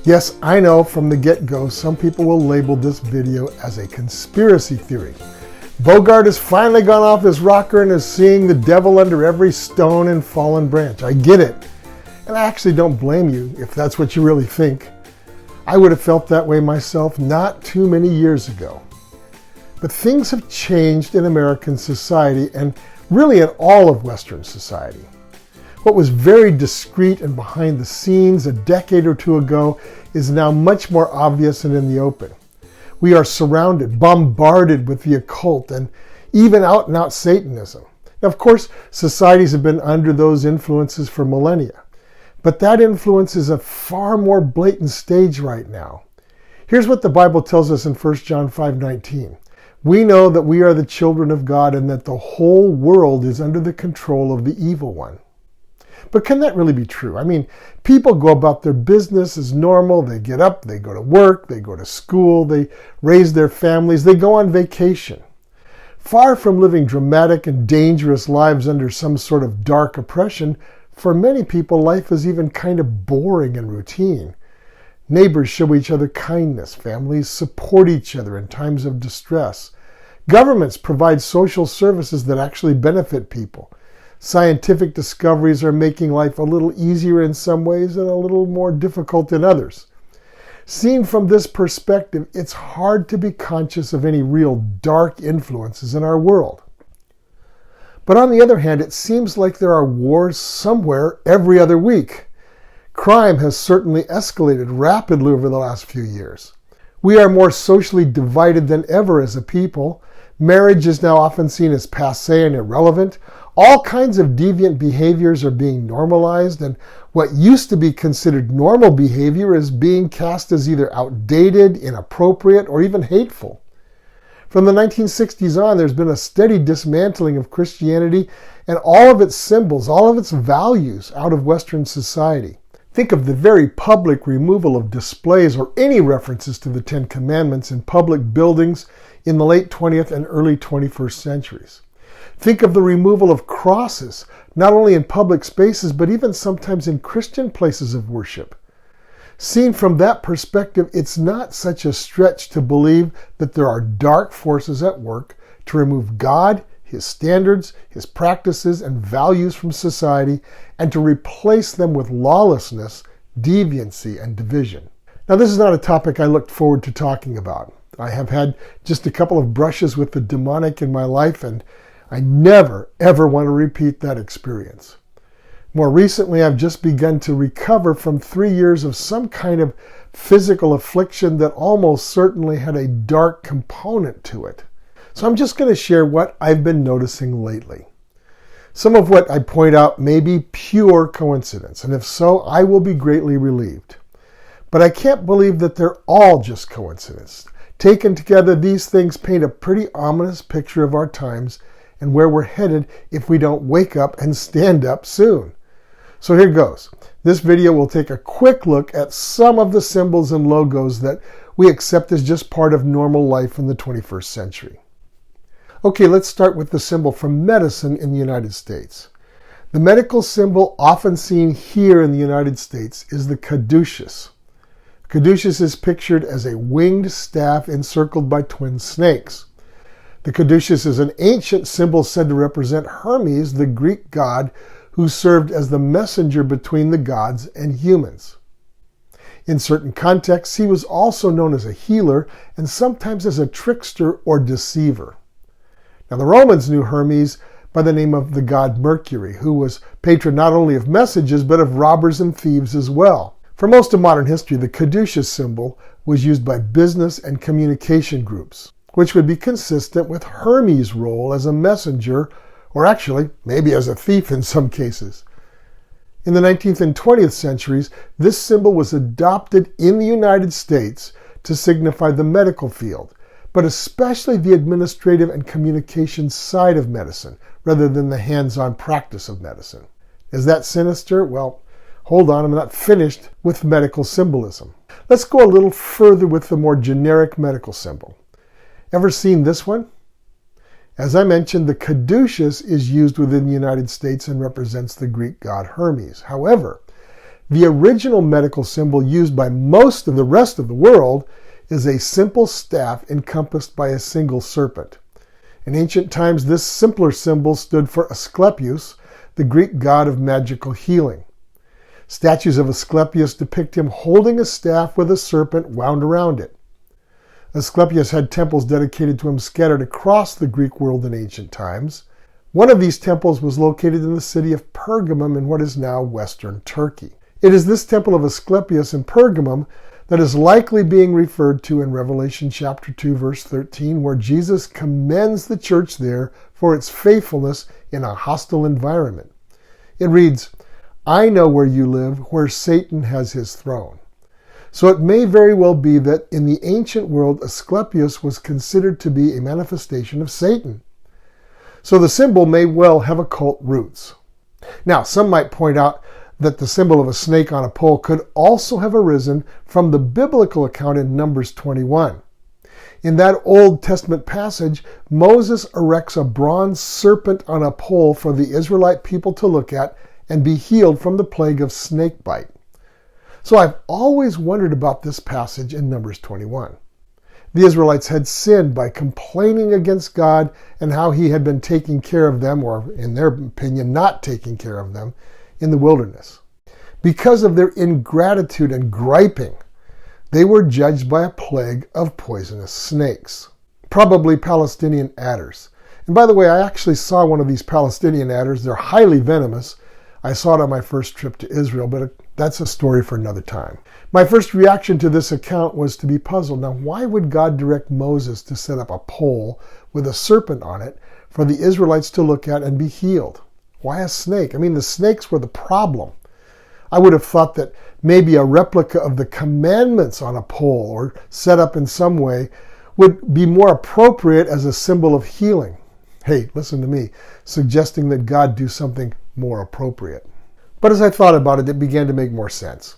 Yes, I know from the get-go, some people will label this video as a conspiracy theory. Bogart has finally gone off his rocker and is seeing the devil under every stone and fallen branch. I get it. And I actually don't blame you if that's what you really think. I would have felt that way myself not too many years ago. But things have changed in American society and really in all of Western society. What was very discreet and behind the scenes a decade or two ago is now much more obvious and in the open. We are surrounded, bombarded with the occult and even out-and-out Satanism. Now, of course, societies have been under those influences for millennia, but that influence is a far more blatant stage right now. Here's what the Bible tells us in 1 John 5:19. We know that we are the children of God and that the whole world is under the control of the evil one. But can that really be true? I mean, people go about their business as normal. They get up, they go to work, they go to school, they raise their families, they go on vacation. Far from living dramatic and dangerous lives under some sort of dark oppression, for many people life is even kind of boring and routine. Neighbors show each other kindness. Families support each other in times of distress. Governments provide social services that actually benefit people. Scientific discoveries are making life a little easier in some ways and a little more difficult in others. Seen from this perspective, it's hard to be conscious of any real dark influences in our world. But on the other hand, it seems like there are wars somewhere every other week. Crime has certainly escalated rapidly over the last few years. We are more socially divided than ever as a people. Marriage is now often seen as passé and irrelevant. All kinds of deviant behaviors are being normalized, and what used to be considered normal behavior is being cast as either outdated, inappropriate, or even hateful. From the 1960s on, there's been a steady dismantling of Christianity and all of its symbols, all of its values out of Western society. Think of the very public removal of displays or any references to the Ten Commandments in public buildings in the late 20th and early 21st centuries. Think of the removal of crosses, not only in public spaces, but even sometimes in Christian places of worship. Seen from that perspective, it's not such a stretch to believe that there are dark forces at work to remove God, His standards, His practices, and values from society, and to replace them with lawlessness, deviancy, and division. Now, this is not a topic I looked forward to talking about. I have had just a couple of brushes with the demonic in my life, and I never, ever want to repeat that experience. More recently, I've just begun to recover from 3 years of some kind of physical affliction that almost certainly had a dark component to it. So I'm just going to share what I've been noticing lately. Some of what I point out may be pure coincidence, and if so, I will be greatly relieved. But I can't believe that they're all just coincidence. Taken together, these things paint a pretty ominous picture of our times and where we're headed if we don't wake up and stand up soon. So here goes. This video will take a quick look at some of the symbols and logos that we accept as just part of normal life in the 21st century. Okay, let's start with the symbol for medicine in the United States. The medical symbol often seen here in the United States is the caduceus. Caduceus is pictured as a winged staff encircled by twin snakes. The caduceus is an ancient symbol said to represent Hermes, the Greek god who served as the messenger between the gods and humans. In certain contexts, he was also known as a healer and sometimes as a trickster or deceiver. Now, the Romans knew Hermes by the name of the god Mercury, who was patron not only of messages, but of robbers and thieves as well. For most of modern history, the caduceus symbol was used by business and communication groups, which would be consistent with Hermes' role as a messenger, or actually, maybe as a thief in some cases. In the 19th and 20th centuries, this symbol was adopted in the United States to signify the medical field, but especially the administrative and communication side of medicine, rather than the hands-on practice of medicine. Is that sinister? Well, hold on, I'm not finished with medical symbolism. Let's go a little further with the more generic medical symbol. Ever seen this one? As I mentioned, the caduceus is used within the United States and represents the Greek god Hermes. However, The original medical symbol used by most of the rest of the world is a simple staff encompassed by a single serpent. In ancient times, this simpler symbol stood for Asclepius, the Greek god of magical healing. Statues of Asclepius depict him holding a staff with a serpent wound around it. Asclepius had temples dedicated to him scattered across the Greek world in ancient times. One of these temples was located in the city of Pergamum in what is now western Turkey. It is this temple of Asclepius in Pergamum that is likely being referred to in Revelation chapter 2, verse 13, where Jesus commends the church there for its faithfulness in a hostile environment. It reads, "I know where you live, where Satan has his throne." So it may very well be that in the ancient world, Asclepius was considered to be a manifestation of Satan. So the symbol may well have occult roots. Now, some might point out that the symbol of a snake on a pole could also have arisen from the biblical account in Numbers 21. In that Old Testament passage, Moses erects a bronze serpent on a pole for the Israelite people to look at and be healed from the plague of snake bite. So I've always wondered about this passage in Numbers 21. The Israelites had sinned by complaining against God and how he had been taking care of them, or in their opinion, not taking care of them, in the wilderness. Because of their ingratitude and griping, they were judged by a plague of poisonous snakes, probably Palestinian adders. And by the way, I actually saw one of these Palestinian adders. They're highly venomous. I saw it on my first trip to Israel, but that's a story for another time. My first reaction to this account was to be puzzled. Now, why would God direct Moses to set up a pole with a serpent on it for the Israelites to look at and be healed? Why a snake? I mean, the snakes were the problem. I would have thought that maybe a replica of the commandments on a pole or set up in some way would be more appropriate as a symbol of healing. Hey, listen to me, suggesting that God do something more appropriate. But as I thought about it, it began to make more sense.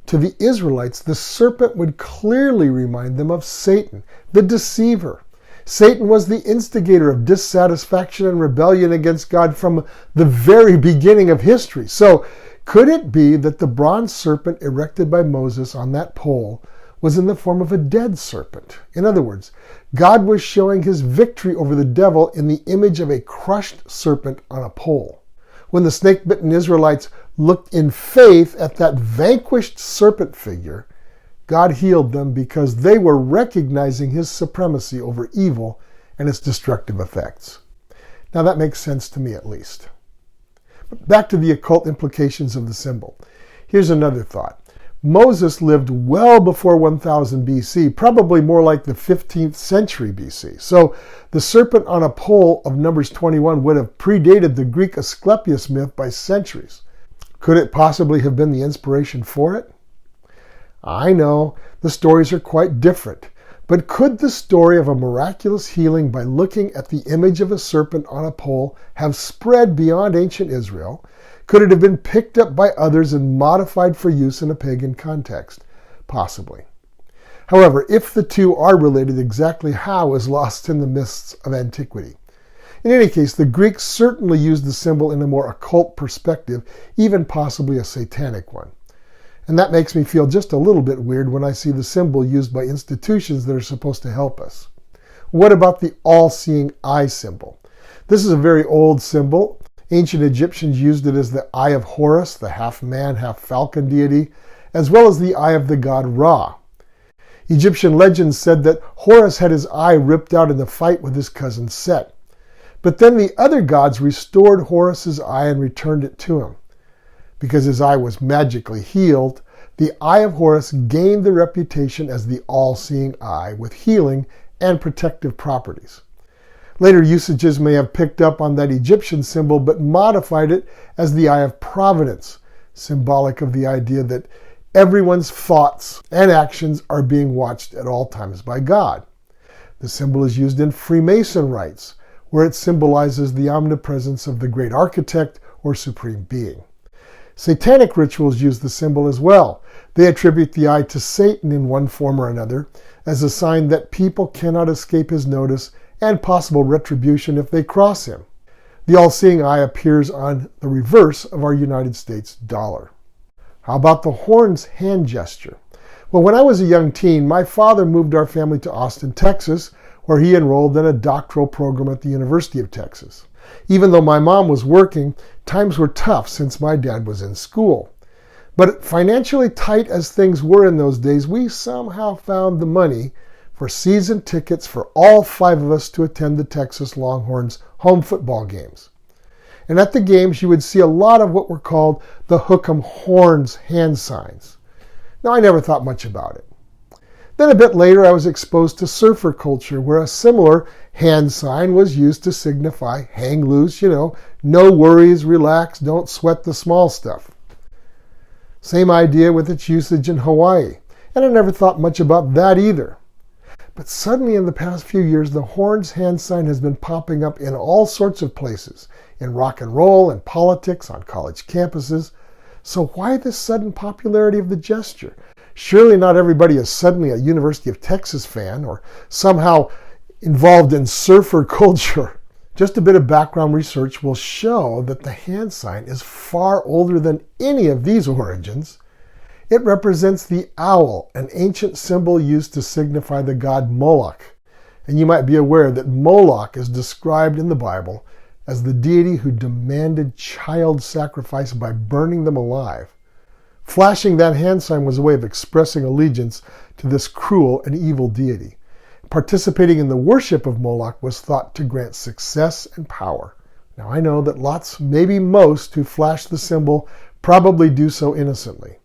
To the Israelites, the serpent would clearly remind them of Satan, the deceiver. Satan was the instigator of dissatisfaction and rebellion against God from the very beginning of history. So, could it be that the bronze serpent erected by Moses on that pole was in the form of a dead serpent? In other words, God was showing his victory over the devil in the image of a crushed serpent on a pole. When the snake-bitten Israelites looked in faith at that vanquished serpent figure, God healed them because they were recognizing his supremacy over evil and its destructive effects. Now that makes sense to me at least. But back to the occult implications of the symbol. Here's another thought. Moses lived well before 1000 BC, probably more like the 15th century BC. So the serpent on a pole of Numbers 21 would have predated the Greek Asclepius myth by centuries. Could it possibly have been the inspiration for it? I know, the stories are quite different, but could the story of a miraculous healing by looking at the image of a serpent on a pole have spread beyond ancient Israel? Could it have been picked up by others and modified for use in a pagan context? Possibly. However, if the two are related, exactly how is lost in the mists of antiquity. In any case, the Greeks certainly used the symbol in a more occult perspective, even possibly a satanic one. And that makes me feel just a little bit weird when I see the symbol used by institutions that are supposed to help us. What about the all-seeing eye symbol? This is a very old symbol. Ancient Egyptians used it as the eye of Horus, the half-man, half-falcon deity, as well as the eye of the god Ra. Egyptian legends said that Horus had his eye ripped out in the fight with his cousin Set. But then the other gods restored Horus's eye and returned it to him. Because his eye was magically healed, the eye of Horus gained the reputation as the all-seeing eye with healing and protective properties. Later usages may have picked up on that Egyptian symbol but modified it as the eye of providence, symbolic of the idea that everyone's thoughts and actions are being watched at all times by God. The symbol is used in Freemason rites, where it symbolizes the omnipresence of the great architect or supreme being. Satanic rituals use the symbol as well. They attribute the eye to Satan in one form or another as a sign that people cannot escape his notice and possible retribution if they cross him. The all-seeing eye appears on the reverse of our United States dollar. How about the horns hand gesture? Well, when I was a young teen, my father moved our family to Austin, Texas, where he enrolled in a doctoral program at the University of Texas. Even though my mom was working, times were tough since my dad was in school. But financially tight as things were in those days, we somehow found the money for season tickets for all 5 of us to attend the Texas Longhorns home football games. And at the games, you would see a lot of what were called the Hook 'em Horns hand signs. Now, I never thought much about it. Then a bit later, I was exposed to surfer culture, where a similar hand sign was used to signify hang loose, no worries, relax, don't sweat the small stuff. Same idea with its usage in Hawaii, and I never thought much about that either. But suddenly in the past few years, the horns hand sign has been popping up in all sorts of places, in rock and roll and politics, on college campuses. So why this sudden popularity of the gesture? Surely not everybody is suddenly a University of Texas fan or somehow involved in surfer culture. Just a bit of background research will show that the hand sign is far older than any of these origins. It represents the owl, an ancient symbol used to signify the god Moloch. And you might be aware that Moloch is described in the Bible as the deity who demanded child sacrifice by burning them alive. Flashing that hand sign was a way of expressing allegiance to this cruel and evil deity. Participating in the worship of Moloch was thought to grant success and power. Now I know that lots, maybe most, who flash the symbol probably do so innocently.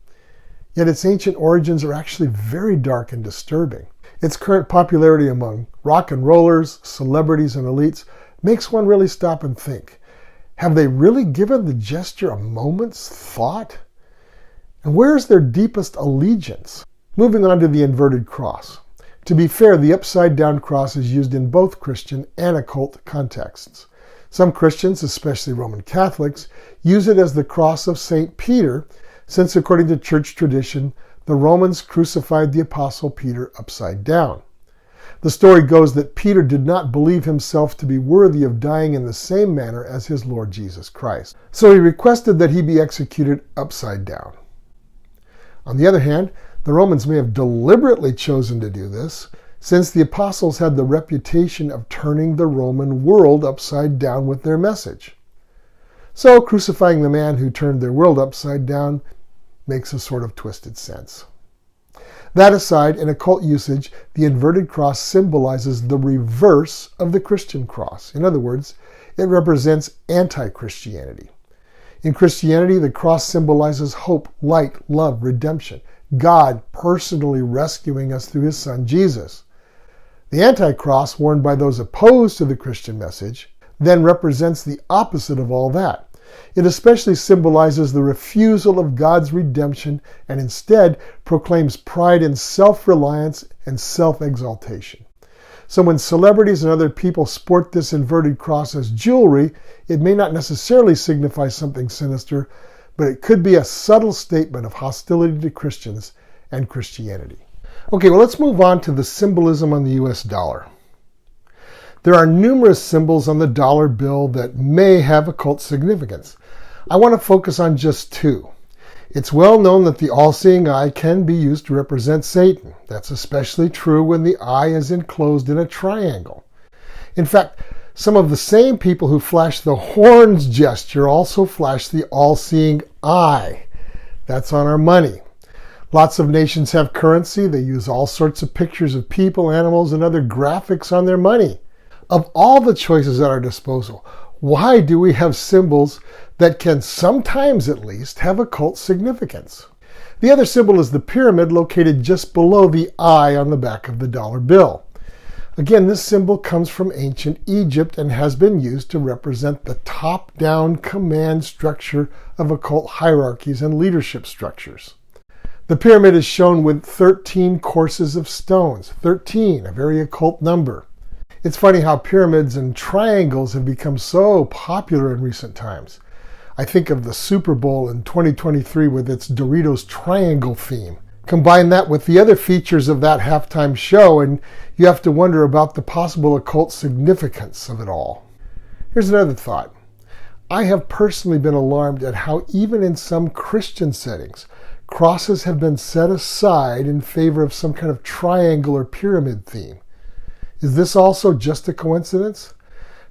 Yet its ancient origins are actually very dark and disturbing. Its current popularity among rock and rollers, celebrities, and elites makes one really stop and think. Have they really given the gesture a moment's thought? And where is their deepest allegiance? Moving on to the inverted cross. To be fair, the upside-down cross is used in both Christian and occult contexts. Some Christians, especially Roman Catholics, use it as the cross of St. Peter, since according to church tradition, the Romans crucified the Apostle Peter upside down. The story goes that Peter did not believe himself to be worthy of dying in the same manner as his Lord Jesus Christ. So he requested that he be executed upside down. On the other hand, the Romans may have deliberately chosen to do this, since the apostles had the reputation of turning the Roman world upside down with their message. So crucifying the man who turned their world upside down makes a sort of twisted sense. That aside, in occult usage, the inverted cross symbolizes the reverse of the Christian cross. In other words, it represents anti-Christianity. In Christianity, the cross symbolizes hope, light, love, redemption. God personally rescuing us through his son Jesus. The anti-cross, worn by those opposed to the Christian message, then represents the opposite of all that. It especially symbolizes the refusal of God's redemption and instead proclaims pride in self-reliance and self-exaltation. So when celebrities and other people sport this inverted cross as jewelry, it may not necessarily signify something sinister, but it could be a subtle statement of hostility to Christians and Christianity. Okay, well, let's move on to the symbolism on the US dollar. There are numerous symbols on the dollar bill that may have occult significance. I want to focus on just 2. It's well known that the all-seeing eye can be used to represent Satan. That's especially true when the eye is enclosed in a triangle. In fact, some of the same people who flash the horns gesture also flash the all-seeing eye. That's on our money. Lots of nations have currency. They use all sorts of pictures of people, animals, and other graphics on their money. Of all the choices at our disposal, why do we have symbols that can sometimes at least have occult significance? The other symbol is the pyramid located just below the eye on the back of the dollar bill. Again, this symbol comes from ancient Egypt and has been used to represent the top-down command structure of occult hierarchies and leadership structures. The pyramid is shown with 13 courses of stones, 13, a very occult number. It's funny how pyramids and triangles have become so popular in recent times. I think of the Super Bowl in 2023 with its Doritos triangle theme. Combine that with the other features of that halftime show, and you have to wonder about the possible occult significance of it all. Here's another thought. I have personally been alarmed at how even in some Christian settings, crosses have been set aside in favor of some kind of triangle or pyramid theme. Is this also just a coincidence?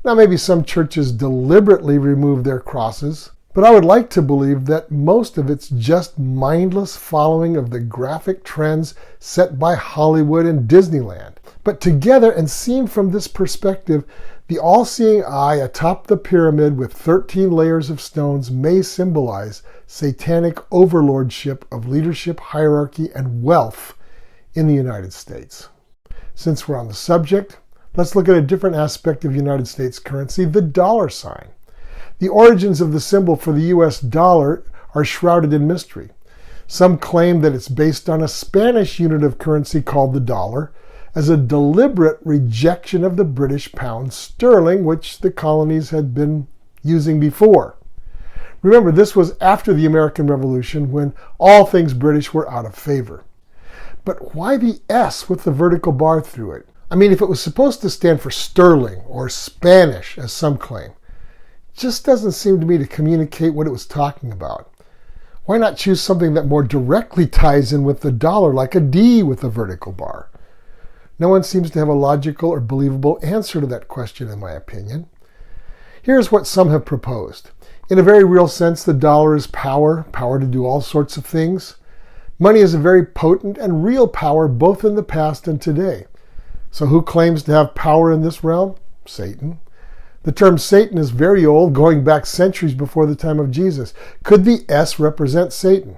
Now, maybe some churches deliberately remove their crosses, but I would like to believe that most of it's just mindless following of the graphic trends set by Hollywood and Disneyland. But together and seen from this perspective, the all-seeing eye atop the pyramid with 13 layers of stones may symbolize satanic overlordship of leadership, hierarchy, and wealth in the United States. Since we're on the subject, let's look at a different aspect of United States currency, the dollar sign. The origins of the symbol for the US dollar are shrouded in mystery. Some claim that it's based on a Spanish unit of currency called the dollar, as a deliberate rejection of the British pound sterling, which the colonies had been using before. Remember, this was after the American Revolution, when all things British were out of favor. But why the S with the vertical bar through it? I mean, if it was supposed to stand for sterling or Spanish, as some claim, it just doesn't seem to me to communicate what it was talking about. Why not choose something that more directly ties in with the dollar, like a D with a vertical bar? No one seems to have a logical or believable answer to that question, in my opinion. Here's what some have proposed. In a very real sense, the dollar is power to do all sorts of things. Money is a very potent and real power both in the past and today. So who claims to have power in this realm? Satan. The term Satan is very old, going back centuries before the time of Jesus. Could the S represent Satan?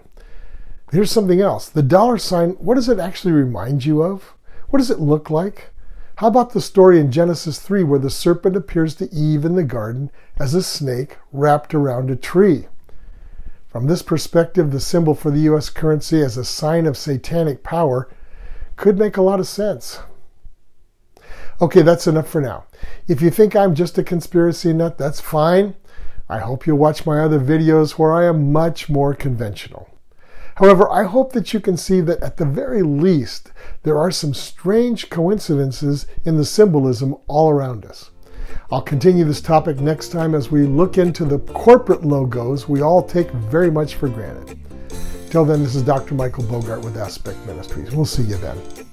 Here's something else. The dollar sign, what does it actually remind you of? What does it look like? How about the story in Genesis 3 where the serpent appears to Eve in the garden as a snake wrapped around a tree? From this perspective, the symbol for the U.S. currency as a sign of satanic power could make a lot of sense. Okay, that's enough for now. If you think I'm just a conspiracy nut, that's fine. I hope you'll watch my other videos where I am much more conventional. However, I hope that you can see that at the very least, there are some strange coincidences in the symbolism all around us. I'll continue this topic next time as we look into the corporate logos we all take very much for granted. Till then, this is Dr. Michael Bogart with Aspect Ministries. We'll see you then.